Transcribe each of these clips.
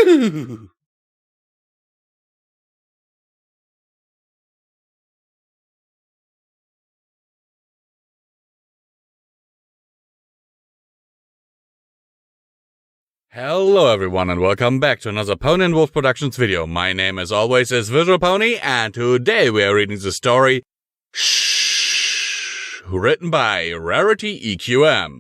Shhhhhhh! Hello everyone and welcome back to another Pony and Wolf Productions video. My name as always is visualbrony and today we are reading the story Shhhhhhh, written by Rarity EQM.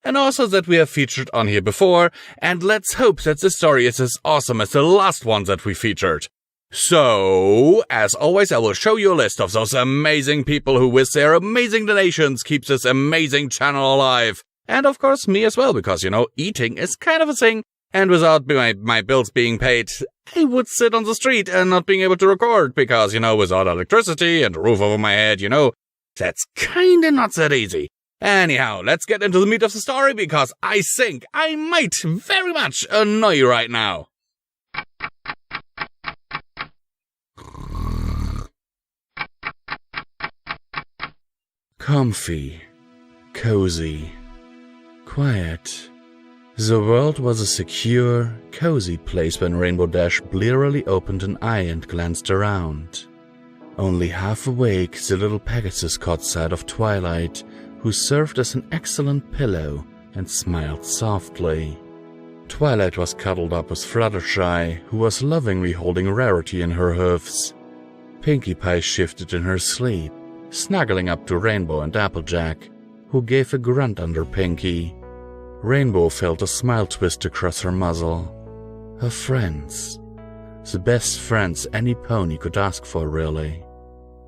And also that we have featured on here before, and let's hope that this story is as awesome as the last one that we featured. So, as always, I will show you a list of those amazing people who with their amazing donations keep this amazing channel alive. And of course me as well, because, you know, eating is kind of a thing, and without my bills being paid, I would sit on the street and not being able to record, because, you know, without electricity and a roof over my head, you know, that's kinda not that easy. Anyhow, let's get into the meat of the story, because I think I might very much annoy you right now. Comfy, cozy, quiet. The world was a secure, cozy place when Rainbow Dash blearily opened an eye and glanced around. Only half awake, the little Pegasus caught sight of Twilight, who served as an excellent pillow and smiled softly. Twilight was cuddled up with Fluttershy, who was lovingly holding Rarity in her hoofs. Pinkie Pie shifted in her sleep, snuggling up to Rainbow and Applejack, who gave a grunt under Pinkie. Rainbow felt a smile twist across her muzzle. Her friends. The best friends any pony could ask for, really.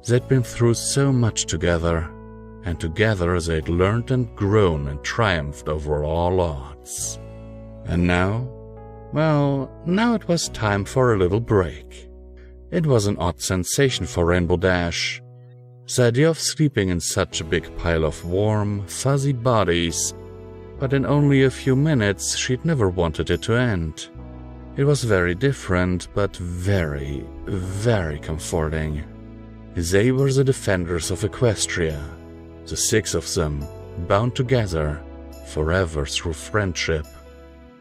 They'd been through so much together, and together they'd learned and grown and triumphed over all odds. And now? Well, now it was time for a little break. It was an odd sensation for Rainbow Dash. The idea of sleeping in such a big pile of warm, fuzzy bodies, but in only a few minutes she'd never wanted it to end. It was very different, but very, very comforting. They were the defenders of Equestria, the 6 of them, bound together, forever through friendship.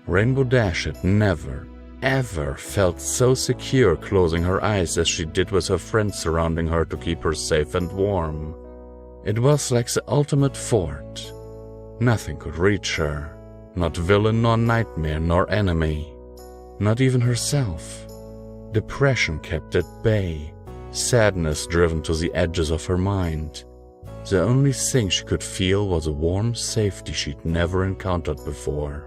Rainbow Dash had never, ever felt so secure closing her eyes as she did with her friends surrounding her to keep her safe and warm. It was like the ultimate fort. Nothing could reach her, not villain nor nightmare nor enemy, not even herself. Depression kept at bay, sadness driven to the edges of her mind. The only thing she could feel was a warm safety she'd never encountered before.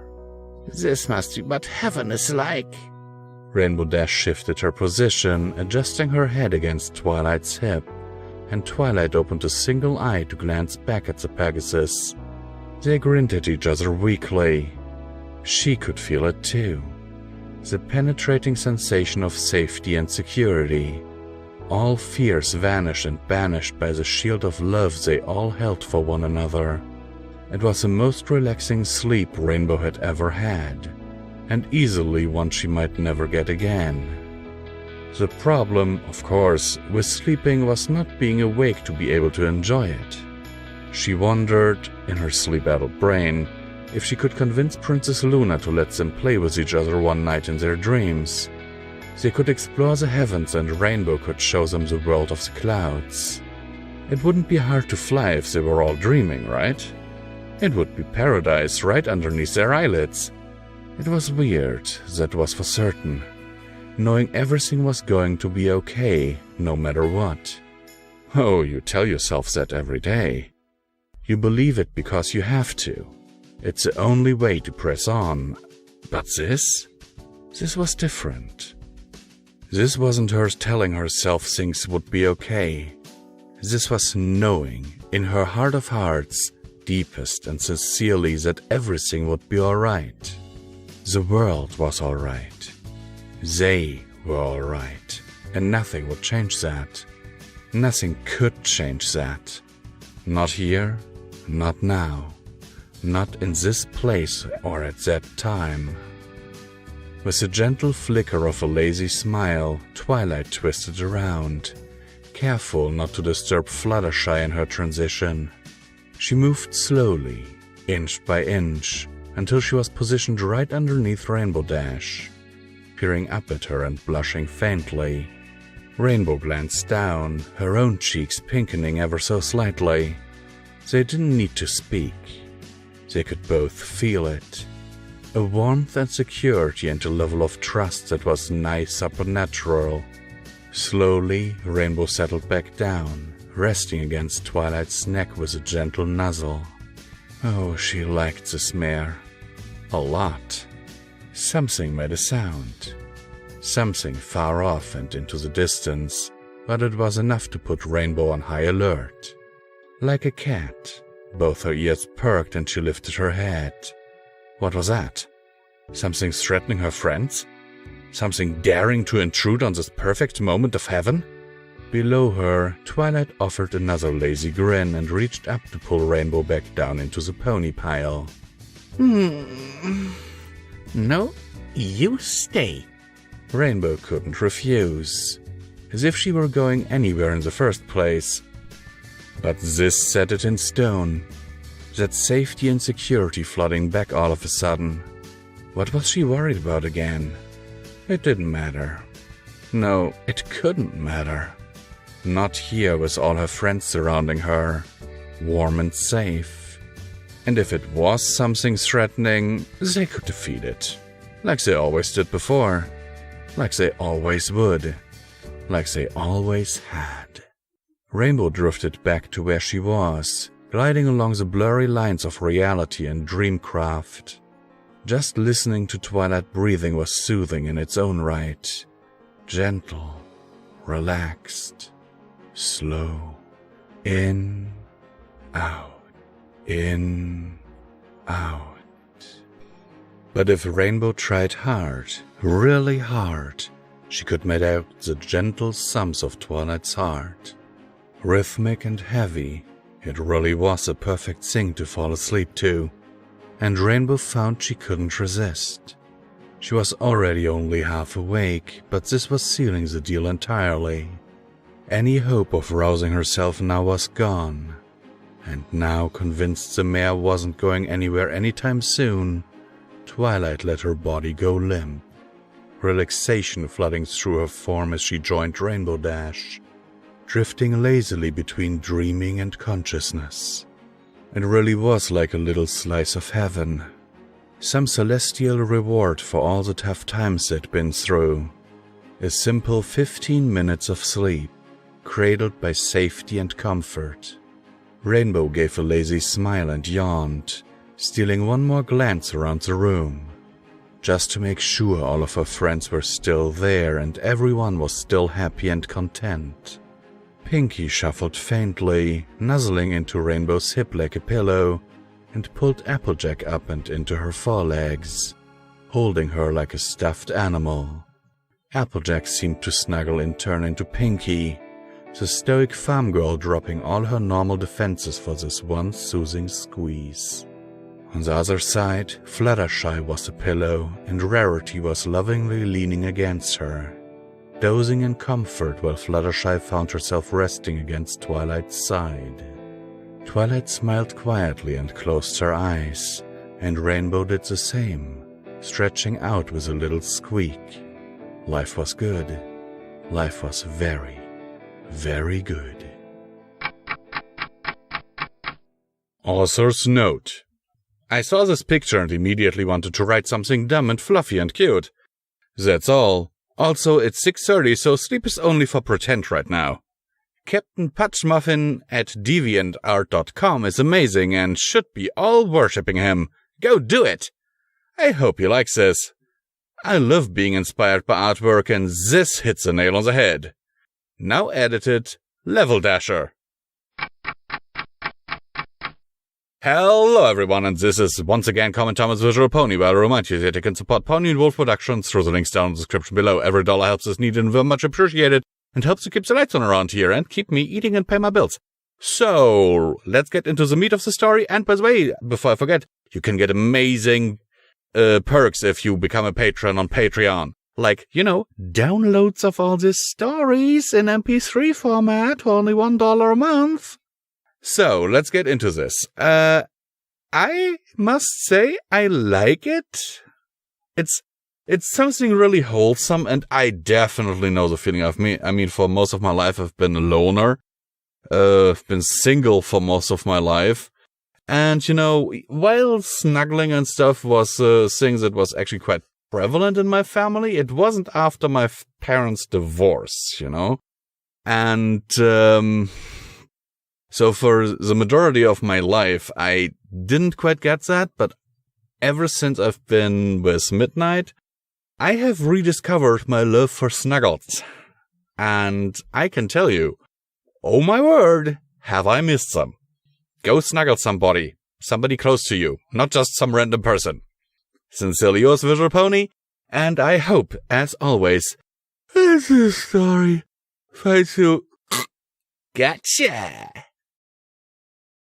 This must be what heaven is like. Rainbow Dash shifted her position, adjusting her head against Twilight's hip, and Twilight opened a single eye to glance back at the Pegasus. They grinned at each other weakly. She could feel it too. The penetrating sensation of safety and security. All fears vanished and banished by the shield of love they all held for one another. It was the most relaxing sleep Rainbow had ever had, and easily one she might never get again. The problem, of course, with sleeping was not being awake to be able to enjoy it. She wondered, in her sleep-addled brain, if she could convince Princess Luna to let them play with each other one night in their dreams. They could explore the heavens and Rainbow could show them the world of the clouds. It wouldn't be hard to fly if they were all dreaming, right? It would be paradise right underneath their eyelids. It was weird, that was for certain, knowing everything was going to be okay, no matter what. Oh, you tell yourself that every day. You believe it because you have to. It's the only way to press on. But this was different. This wasn't her telling herself things would be okay. This was knowing, in her heart of hearts, deepest and sincerely, that everything would be alright. The world was alright. They were alright. And nothing would change that. Nothing could change that. Not here, not now. Not in this place or at that time. With a gentle flicker of a lazy smile, Twilight twisted around, careful not to disturb Fluttershy in her transition. She moved slowly, inch by inch, until she was positioned right underneath Rainbow Dash. peering up at her and blushing faintly. Rainbow glanced down, her own cheeks pinkening ever so slightly. They didn't need to speak. They could both feel it. A warmth and security and a level of trust that was nigh supernatural. Slowly, Rainbow settled back down, resting against Twilight's neck with a gentle nuzzle. Oh, she liked this mare. A lot. Something made a sound. Something far off and into the distance, but it was enough to put Rainbow on high alert. Like a cat, both her ears perked and she lifted her head. What was that? Something threatening her friends? Something daring to intrude on this perfect moment of heaven? Below her, Twilight offered another lazy grin and reached up to pull Rainbow back down into the pony pile. No, you stay. Rainbow couldn't refuse, as if she were going anywhere in the first place. But this set it in stone, that safety and security flooding back all of a sudden. What was she worried about again? It didn't matter. No, it couldn't matter. Not here with all her friends surrounding her, warm and safe. And if it was something threatening, they could defeat it. Like they always did before. Like they always would. Like they always had. Rainbow drifted back to where she was, gliding along the blurry lines of reality and dreamcraft. Just listening to Twilight breathing was soothing in its own right. Gentle, relaxed, slow. In, out, in, out. But if Rainbow tried hard, really hard, she could make out the gentle sums of Twilight's heart. Rhythmic and heavy, it really was a perfect thing to fall asleep to, and Rainbow found she couldn't resist. She was already only half awake, but this was sealing the deal entirely. Any hope of rousing herself now was gone, and now convinced the mare wasn't going anywhere anytime soon, Twilight let her body go limp, relaxation flooding through her form as she joined Rainbow Dash, drifting lazily between dreaming and consciousness. It really was like a little slice of heaven, some celestial reward for all the tough times they'd been through. A simple 15 minutes of sleep, cradled by safety and comfort. Rainbow gave a lazy smile and yawned, stealing one more glance around the room, just to make sure all of her friends were still there and everyone was still happy and content. Pinky shuffled faintly, nuzzling into Rainbow's hip like a pillow, and pulled Applejack up and into her forelegs, holding her like a stuffed animal. Applejack seemed to snuggle in turn into Pinky, the stoic farm girl dropping all her normal defenses for this one soothing squeeze. On the other side, Fluttershy was a pillow, and Rarity was lovingly leaning against her, dozing in comfort while Fluttershy found herself resting against Twilight's side. Twilight smiled quietly and closed her eyes, and Rainbow did the same, stretching out with a little squeak. Life was good. Life was very, very good. Author's note. I saw this picture and immediately wanted to write something dumb and fluffy and cute. That's all. Also, it's 6:30, so sleep is only for pretend right now. Captain Patchmuffin at deviantart.com is amazing and should be all worshipping him. Go do it! I hope he likes this. I love being inspired by artwork, and this hits the nail on the head. Now edited, Level Dasher. Hello everyone, and this is once again Comment Thomas Visual Pony, where I remind you that you can support Pony and Wolf Productions through the links down in the description below. Every dollar helps us needed and very much appreciated, and helps to keep the lights on around here and keep me eating and pay my bills. So, let's get into the meat of the story, and by the way, before I forget, you can get amazing perks if you become a patron on Patreon. Like, downloads of all these stories in MP3 format for only $1 a month. So, let's get into this. I must say I like it. It's It's something really wholesome, and I definitely know the feeling of me. I mean, for most of my life, I've been a loner. I've been single for most of my life. And, you know, while snuggling and stuff was a thing that was actually quite prevalent in my family, it wasn't after my parents' divorce, you know? And, so for the majority of my life, I didn't quite get that, but ever since I've been with Midnight, I have rediscovered my love for snuggles. And I can tell you, oh my word, have I missed some. Go snuggle somebody close to you, not just some random person. Sincerely yours, Visual Pony, and I hope, as always, this story finds you. Gotcha!